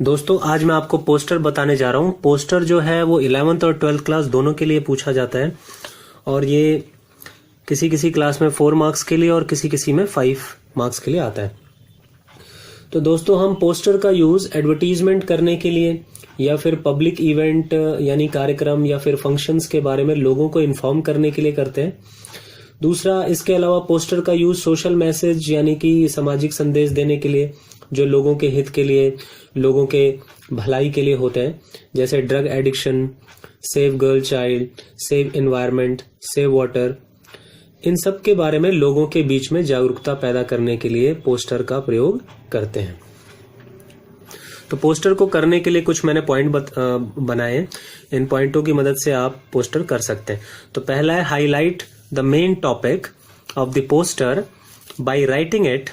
दोस्तों आज मैं आपको पोस्टर बताने जा रहा हूँ। पोस्टर जो है वो 11th और 12th क्लास दोनों के लिए पूछा जाता है और ये किसी किसी क्लास में 4 मार्क्स के लिए और किसी किसी में 5 मार्क्स के लिए आता है। तो दोस्तों हम पोस्टर का यूज़ एडवर्टीजमेंट करने के लिए या फिर पब्लिक इवेंट यानी कार्यक्रम या फिर फंक्शंस के बारे में लोगों को इन्फॉर्म करने के लिए करते हैं। दूसरा, इसके अलावा पोस्टर का यूज़ सोशल मैसेज यानी कि सामाजिक संदेश देने के लिए जो लोगों के हित के लिए, लोगों के भलाई के लिए होते हैं, जैसे drug addiction, save girl child, save environment, save water, इन सब के बारे में लोगों के बीच में जागरूकता पैदा करने के लिए पोस्टर का प्रयोग करते हैं। तो पोस्टर को करने के लिए कुछ मैंने पॉइंट बनाए, इन पॉइंटों की मदद से आप पोस्टर कर सकते हैं। तो पहला है highlight the main topic of the poster by writing it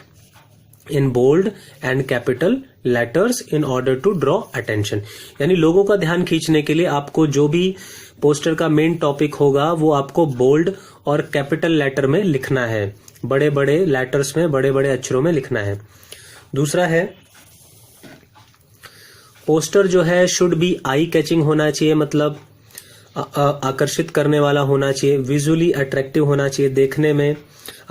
in bold and capital letters in order to draw attention. यानी लोगों का ध्यान खींचने के लिए आपको जो भी पोस्टर का मेन टॉपिक होगा वो आपको बोल्ड और कैपिटल लेटर में लिखना है, बड़े बड़े लेटर्स में, बड़े बड़े अक्षरों में लिखना है। दूसरा है पोस्टर जो है शुड बी आई कैचिंग होना चाहिए, मतलब आकर्षित करने वाला होना चाहिए, विजुअली अट्रैक्टिव होना चाहिए, देखने में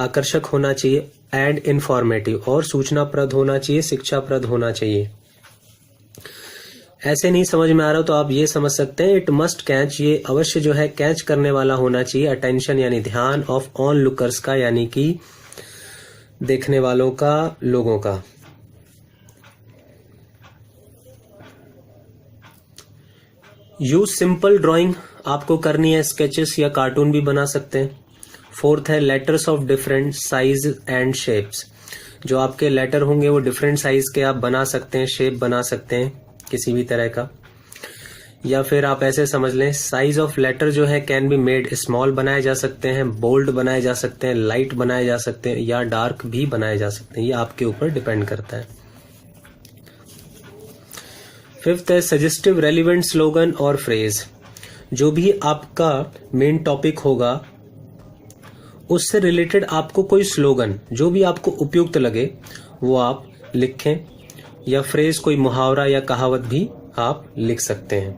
आकर्षक होना चाहिए, एंड इंफॉर्मेटिव और सूचनाप्रद होना चाहिए, शिक्षाप्रद होना चाहिए। ऐसे नहीं समझ में आ रहा तो आप ये समझ सकते हैं इट मस्ट कैच, ये अवश्य जो है कैच करने वाला होना चाहिए, अटेंशन यानी ध्यान, ऑफ ऑन लुकर्स का यानी कि देखने वालों का, लोगों का। यूज सिंपल ड्राइंग आपको करनी है, स्केचेस या कार्टून भी बना सकते हैं। फोर्थ है letters of different size and shapes, जो आपके लेटर होंगे वो डिफरेंट साइज के आप बना सकते हैं, शेप बना सकते हैं किसी भी तरह का। या फिर आप ऐसे समझ लें साइज ऑफ लेटर जो है कैन बी मेड स्मॉल बनाए जा सकते हैं, बोल्ड बनाए जा सकते हैं, लाइट बनाए जा सकते हैं या डार्क भी बनाए जा सकते हैं, ये आपके ऊपर डिपेंड करता है। फिफ्थ है सजेस्टिव रेलिवेंट स्लोगन और फ्रेज, जो भी आपका मेन टॉपिक होगा उससे रिलेटेड आपको कोई स्लोगन जो भी आपको उपयुक्त लगे वो आप लिखें, या फ्रेज कोई मुहावरा या कहावत भी आप लिख सकते हैं,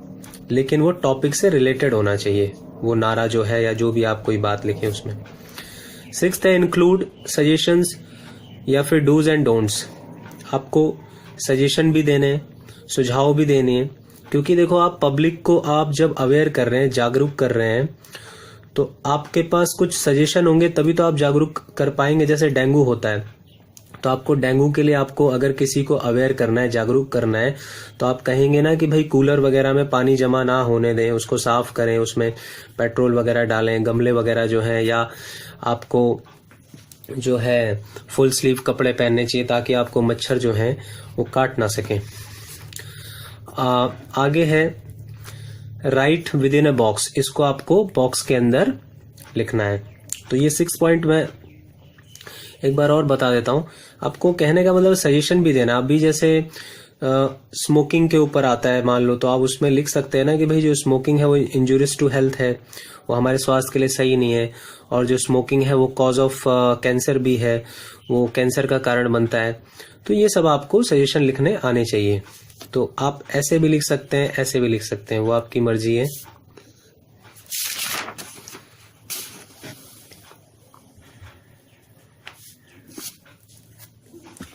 लेकिन वो टॉपिक से रिलेटेड होना चाहिए, वो नारा जो है या जो भी आप कोई बात लिखें उसमें। सिक्स्थ है इंक्लूड सजेशंस या फिर डूज एंड डोंट्स, आपको सजेशन भी देने, सुझाव भी देने हैं, क्योंकि देखो आप पब्लिक को आप जब अवेयर कर रहे हैं, जागरूक कर रहे हैं, तो आपके पास कुछ सजेशन होंगे तभी तो आप जागरूक कर पाएंगे। जैसे डेंगू होता है तो आपको डेंगू के लिए आपको अगर किसी को अवेयर करना है, जागरूक करना है, तो आप कहेंगे ना कि भाई कूलर वगैरह में पानी जमा ना होने दें, उसको साफ करें, उसमें पेट्रोल वगैरह डालें, गमले वगैरह जो हैं, या आपको जो है फुल स्लीव कपड़े पहनने चाहिए ताकि आपको मच्छर जो हैं वो काट ना सकें। आगे है right with in a box, इसको आपको बॉक्स के अंदर लिखना है। तो ये 6 पॉइंट मैं एक बार और बता देता हूं। आपको कहने का मतलब सजेशन भी देना। अभी जैसे स्मोकिंग के ऊपर आता है मान लो, तो आप उसमें लिख सकते हैं ना कि भाई जो स्मोकिंग है वो इंजूरियस टू हेल्थ है, वो हमारे स्वास्थ्य के लिए सही नहीं है, और जो स्मोकिंग है वो कॉज ऑफ कैंसर भी है, वो कैंसर का कारण बनता है। तो ये सब आपको सजेशन लिखने आने चाहिए। तो आप ऐसे भी लिख सकते हैं, ऐसे भी लिख सकते हैं, वो आपकी मर्जी है।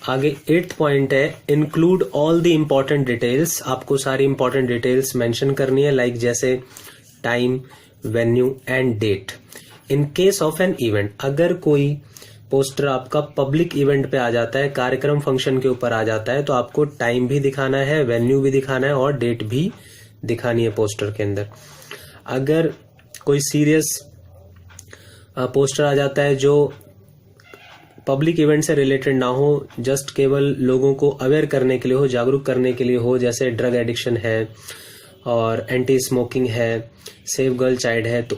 आगे 8th पॉइंट है include all the important details, आपको सारी इंपॉर्टेंट डिटेल्स मेंशन करनी है, लाइक जैसे time, venue and date in case of an event. अगर कोई पोस्टर आपका पब्लिक इवेंट पे आ जाता है, कार्यक्रम फंक्शन के ऊपर आ जाता है, तो आपको टाइम भी दिखाना है, वेन्यू भी दिखाना है और डेट भी दिखानी है पोस्टर के अंदर। अगर कोई सीरियस पोस्टर आ जाता है जो पब्लिक इवेंट से रिलेटेड ना हो, जस्ट केवल लोगों को अवेयर करने के लिए हो, जागरूक करने के लिए हो, जैसे ड्रग एडिक्शन है और एंटी स्मोकिंग है, सेव गर्ल चाइल्ड है, तो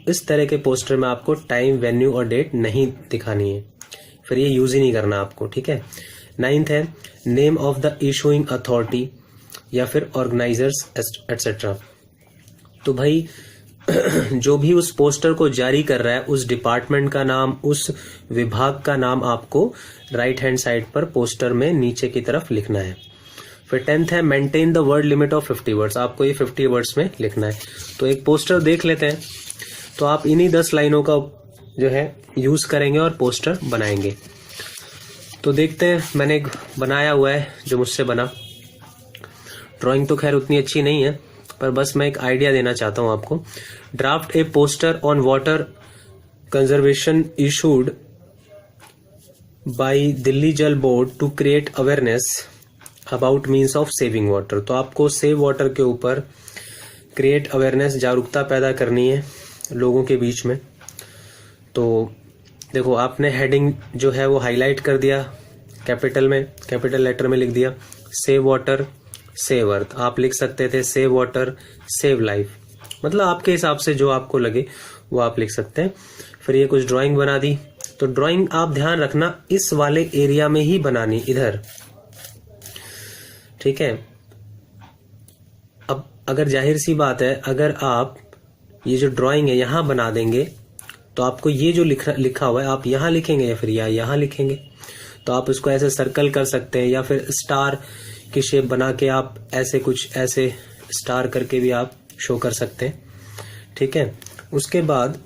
इस तरह के पोस्टर में आपको टाइम, वेन्यू और डेट नहीं दिखानी है, फिर ये यूज ही नहीं करना आपको, ठीक है। 9th है name of the issuing authority या फिर ऑर्गेनाइजर्स एटसेट्रा। तो भाई जो भी उस पोस्टर को जारी कर रहा है उस डिपार्टमेंट का नाम, उस विभाग का नाम आपको राइट हैंड साइड पर पोस्टर में नीचे की तरफ लिखना है। फिर 10th है maintain the word limit of 50 words, आपको ये 50 वर्ड्स में लिखना है। तो एक पोस्टर देख लेते हैं। तो आप इन्हीं 10 लाइनों का जो है यूज करेंगे और पोस्टर बनाएंगे। तो देखते हैं, मैंने एक बनाया हुआ है जो मुझसे बना। ड्राइंग तो खैर उतनी अच्छी नहीं है, पर बस मैं एक आइडिया देना चाहता हूं आपको। Draft a poster on water conservation issued by Delhi Jal Board to create awareness about means of saving water. तो आपको सेव वाटर के ऊपर क्रिएट अवेयरनेस, जागरूकता पैदा करनी है लोगों के बीच में। तो देखो, आपने हेडिंग जो है वो हाईलाइट कर दिया, कैपिटल लेटर में लिख दिया, सेव वाटर सेव अर्थ। आप लिख सकते थे सेव वाटर सेव लाइफ, मतलब आपके हिसाब से जो आपको लगे वो आप लिख सकते हैं। फिर ये कुछ ड्राइंग बना दी। तो ड्राइंग आप ध्यान रखना इस वाले एरिया में ही बनानी, इधर, ठीक है। अब अगर जाहिर सी बात है, अगर आप ये जो ड्राइंग है यहां बना देंगे तो आपको ये जो लिखा हुआ है आप यहां लिखेंगे या फिर यहां लिखेंगे। तो आप इसको ऐसे सर्कल कर सकते हैं या फिर स्टार की शेप बना के आप ऐसे कुछ ऐसे स्टार करके भी आप शो कर सकते हैं, ठीक है। उसके बाद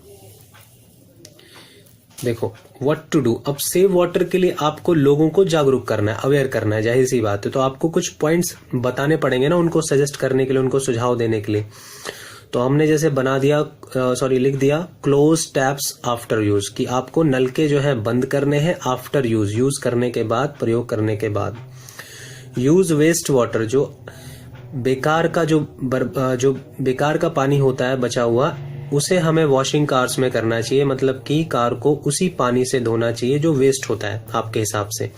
देखो व्हाट टू डू। अब सेव वाटर के लिए आपको लोगों को जागरूक करना है, अवेयर करना है, जाहिर सी बात है। तो आपको कुछ पॉइंट्स बताने पड़ेंगे ना उनको सजेस्ट करने के लिए, उनको सुझाव देने के लिए। तो हमने जैसे लिख दिया क्लोज टैप्स आफ्टर यूज, कि आपको नलके जो है बंद करने हैं आफ्टर यूज करने के बाद, प्रयोग करने के बाद। यूज वेस्ट वाटर, जो बेकार का पानी होता है बचा हुआ, उसे हमें वॉशिंग कार्स में करना चाहिए, मतलब कि कार को उसी पानी से धोना चाहिए जो वेस्ट होता है आपके हिसाब से।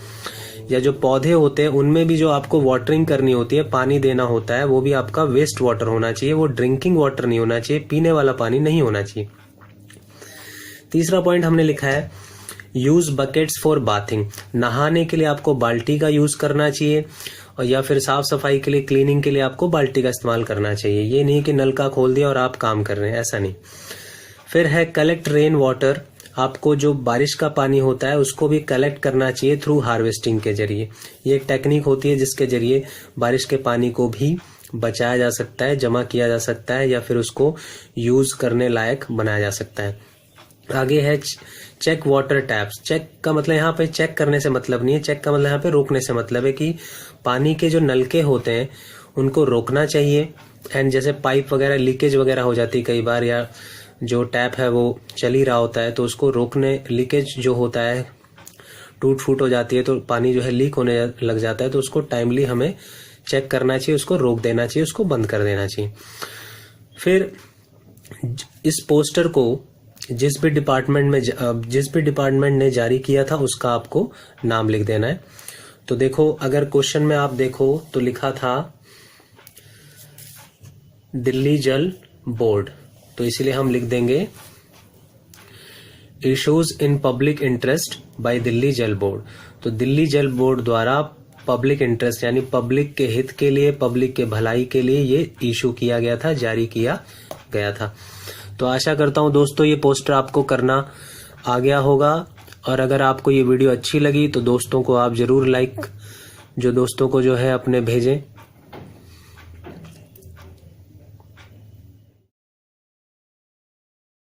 या जो पौधे होते हैं उनमें भी जो आपको वाटरिंग करनी होती है, पानी देना होता है, वो भी आपका वेस्ट वाटर होना चाहिए, वो ड्रिंकिंग वाटर नहीं होना चाहिए, पीने वाला पानी नहीं होना चाहिए। तीसरा पॉइंट हमने लिखा है यूज बकेट्स फॉर बाथिंग, नहाने के लिए आपको बाल्टी का यूज करना चाहिए, और या फिर साफ सफाई के लिए, क्लीनिंग के लिए आपको बाल्टी का इस्तेमाल करना चाहिए। ये नहीं कि नलका खोल दिया और आप काम कर रहे हैं, ऐसा नहीं। फिर है कलेक्ट रेन वाटर, आपको जो बारिश का पानी होता है उसको भी कलेक्ट करना चाहिए थ्रू हार्वेस्टिंग के जरिए। ये एक टेक्निक होती है जिसके जरिए बारिश के पानी को भी बचाया जा सकता है, जमा किया जा सकता है, या फिर उसको यूज करने लायक बनाया जा सकता है। आगे है चेक वाटर टैप्स। चेक का मतलब यहाँ पे चेक करने से मतलब नहीं है, चेक का मतलब यहाँ पे रोकने से मतलब है कि पानी के जो नलके होते हैं उनको रोकना चाहिए। एंड जैसे पाइप वगैरह लीकेज वगैरह हो जाती है कई बार, या जो टैप है वो चल ही रहा होता है, तो उसको रोकने, लीकेज जो होता है टूट फूट हो जाती है तो पानी जो है लीक होने लग जाता है, तो उसको टाइमली हमें चेक करना चाहिए, उसको रोक देना चाहिए, उसको बंद कर देना चाहिए। फिर इस पोस्टर को जिस भी डिपार्टमेंट ने जारी किया था उसका आपको नाम लिख देना है। तो देखो, अगर क्वेश्चन में आप देखो तो लिखा था दिल्ली जल बोर्ड, तो इसलिए हम लिख देंगे issues in public interest by Delhi Jal board. तो दिल्ली जल बोर्ड द्वारा पब्लिक इंटरेस्ट यानी पब्लिक के हित के लिए, पब्लिक के भलाई के लिए ये इशू किया गया था, जारी किया गया था। तो आशा करता हूं दोस्तों ये पोस्टर आपको करना आ गया होगा, और अगर आपको ये वीडियो अच्छी लगी तो दोस्तों को आप जरूर जो दोस्तों को जो है अपने भेजें।